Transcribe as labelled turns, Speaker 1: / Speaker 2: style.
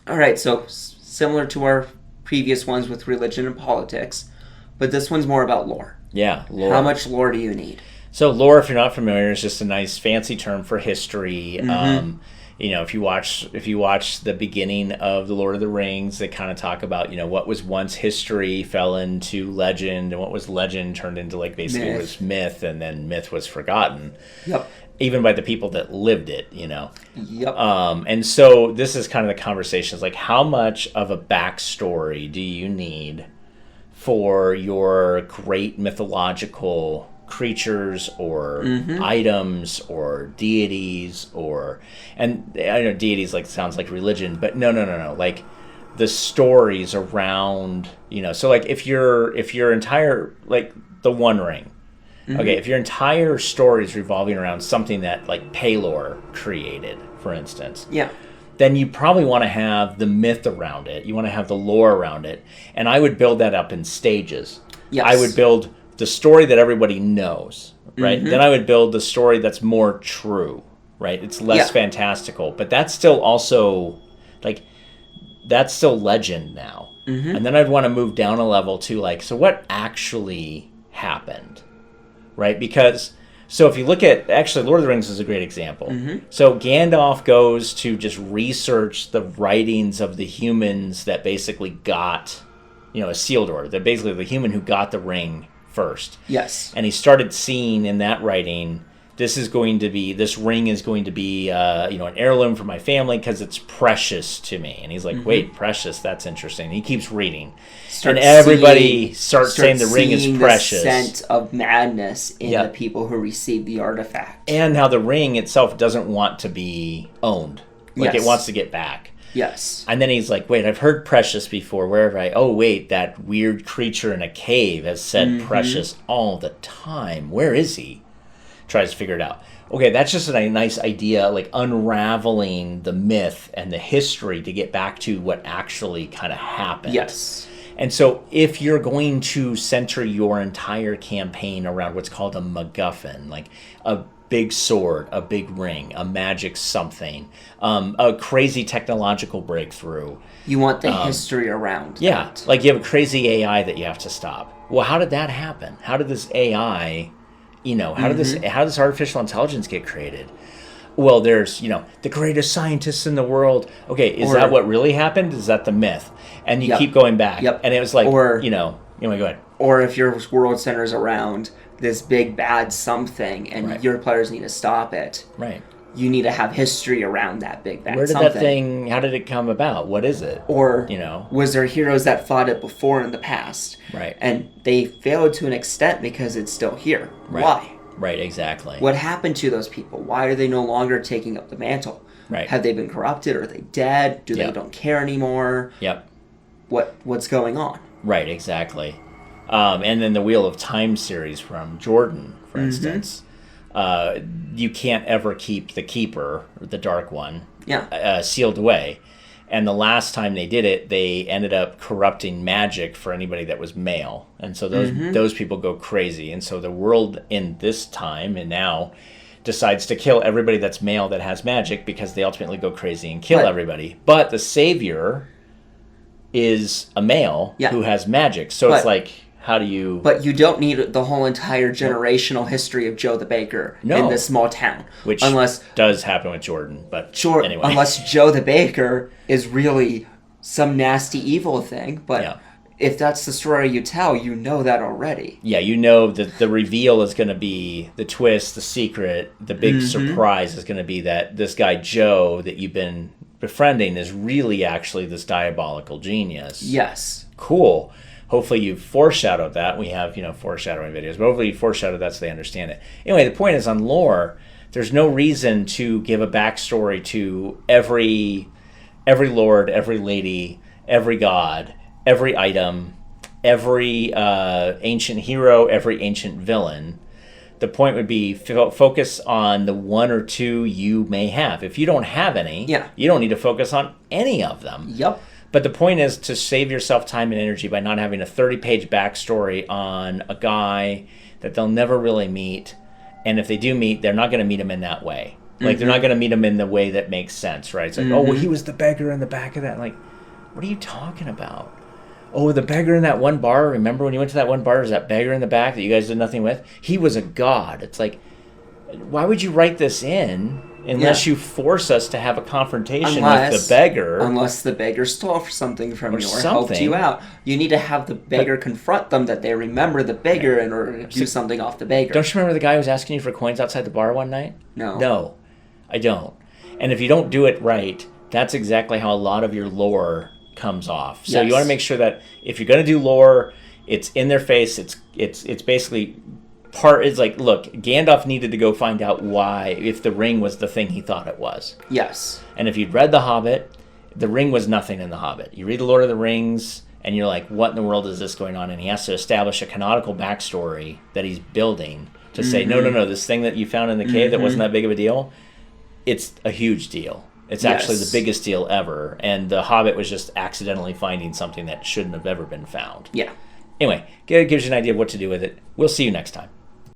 Speaker 1: All right, so similar to our previous ones with religion and politics, but this one's more about lore.
Speaker 2: Yeah,
Speaker 1: How
Speaker 2: lore.
Speaker 1: much lore do you need?
Speaker 2: So lore, if you're not familiar, is just a nice fancy term for history.
Speaker 1: Mm-hmm.
Speaker 2: If you watch the beginning of the Lord of the Rings, they kind of talk about what was once history fell into legend, and what was legend turned into like basically
Speaker 1: Myth.
Speaker 2: was myth, and then myth was forgotten,
Speaker 1: Yep.
Speaker 2: even by the people that lived it.
Speaker 1: Yep.
Speaker 2: And so this is kind of the conversation. It's like, how much of a backstory do you need for your great mythological creatures or items or deities, and I know deities like sounds like religion, but no, like the stories around, so like if your entire, like the One Ring, okay, if your entire story is revolving around something that like Pelor created, for instance,
Speaker 1: Yeah.
Speaker 2: then you probably want to have the myth around it. You want to have the lore around it. And I would build that up in stages.
Speaker 1: Yes.
Speaker 2: I would build the story that everybody knows, right? Then I would build the story that's more true, right? It's less fantastical. But that's still also, like, that's still legend now. And then I'd want to move down a level to, like, so what actually happened, right? Because... So if you look at, actually, Lord of the Rings is a great example. So Gandalf goes to just research the writings of the humans that basically got, a Isildur. They're basically the human who got the ring first.
Speaker 1: Yes.
Speaker 2: And he started seeing in that writing, this ring is going to be, an heirloom for my family because it's precious to me. And he's like, wait, precious? That's interesting. And he keeps reading. And everybody starts saying the ring is precious.
Speaker 1: The scent of madness in the people who receive the artifact.
Speaker 2: And how the ring itself doesn't want to be owned. Like, it wants to get back.
Speaker 1: Yes.
Speaker 2: And then he's like, wait, I've heard precious before. Wait, that weird creature in a cave has said precious all the time. Where is he? Tries to figure it out. Okay, that's just a nice idea, like unraveling the myth and the history to get back to what actually kind of happened.
Speaker 1: Yes.
Speaker 2: And so if you're going to center your entire campaign around what's called a MacGuffin, like a big sword, a big ring, a magic something, a crazy technological breakthrough.
Speaker 1: You want the history around that.
Speaker 2: Like you have a crazy AI that you have to stop. Well, how did that happen? How did this AI, how did this artificial intelligence get created? Well, there's, the greatest scientists in the world. Okay, is that what really happened? Is that the myth? And you keep going back.
Speaker 1: Yep.
Speaker 2: And it was like, go ahead.
Speaker 1: Or if your world centers around this big bad something and your players need to stop it.
Speaker 2: Right.
Speaker 1: You need to have history around that big bad
Speaker 2: something. Where did
Speaker 1: something.
Speaker 2: that thing, how did it come about? What is it?
Speaker 1: Or, was there heroes that fought it before in the past?
Speaker 2: Right.
Speaker 1: And they failed to an extent because it's still here.
Speaker 2: Right.
Speaker 1: Why?
Speaker 2: Right, exactly.
Speaker 1: What happened to those people? Why are they no longer taking up the mantle?
Speaker 2: Right.
Speaker 1: Have they been corrupted? Are they dead? Do they don't care anymore?
Speaker 2: Yep.
Speaker 1: What's going on?
Speaker 2: Right, exactly. And then the Wheel of Time series from Jordan, for instance, you can't ever keep the Keeper, the Dark One, sealed away. And the last time they did it, they ended up corrupting magic for anybody that was male. And so those people go crazy. And so the world in this time and now decides to kill everybody that's male that has magic because they ultimately go crazy and kill everybody. But the savior is a male who has magic. So it's like, how do you...
Speaker 1: But you don't need the whole entire generational history of Joe the Baker in this small town.
Speaker 2: Which does happen with Jordan, but anyway.
Speaker 1: Unless Joe the Baker is really some nasty evil thing. But if that's the story you tell, you know that already.
Speaker 2: Yeah, you know that the reveal is going to be the twist, the secret, the big surprise is going to be that this guy Joe that you've been befriending is really actually this diabolical genius.
Speaker 1: Yes.
Speaker 2: Cool. Hopefully you've foreshadowed that. We have, foreshadowing videos, but hopefully you foreshadowed that so they understand it. Anyway, the point is on lore, there's no reason to give a backstory to every lord, every lady, every god, every item, every ancient hero, every ancient villain. The point would be focus on the one or two you may have. If you don't have any, you don't need to focus on any of them.
Speaker 1: Yep.
Speaker 2: But the point is to save yourself time and energy by not having a 30-page backstory on a guy that they'll never really meet. And if they do meet, they're not going to meet him in that way. Like, they're not going to meet him in the way that makes sense, right? It's like, oh, well, he was the beggar in the back of that. Like, what are you talking about? Oh, the beggar in that one bar. Remember when you went to that one bar? There's that beggar in the back that you guys did nothing with? He was a god. It's like, why would you write this in unless you force us to have a confrontation with the beggar?
Speaker 1: Unless the beggar stole something from you or helped you out. You need to have the beggar confront them that they remember the beggar in order to do something off the beggar.
Speaker 2: Don't you remember the guy who was asking you for coins outside the bar one night?
Speaker 1: No.
Speaker 2: No, I don't. And if you don't do it right, that's exactly how a lot of your lore comes off. So you want to make sure that if you're going to do lore, it's in their face. It's basically part. It's like, look, Gandalf needed to go find out why, if the ring was the thing he thought it was.
Speaker 1: Yes.
Speaker 2: And if you'd read The Hobbit, the ring was nothing in The Hobbit. You read The Lord of the Rings, and you're like, what in the world is this going on? And he has to establish a canonical backstory that he's building to say, no, this thing that you found in the cave that wasn't that big of a deal, it's a huge deal. It's actually the biggest deal ever. And The Hobbit was just accidentally finding something that shouldn't have ever been found.
Speaker 1: Yeah.
Speaker 2: Anyway, it gives you an idea of what to do with it. We'll see you next time.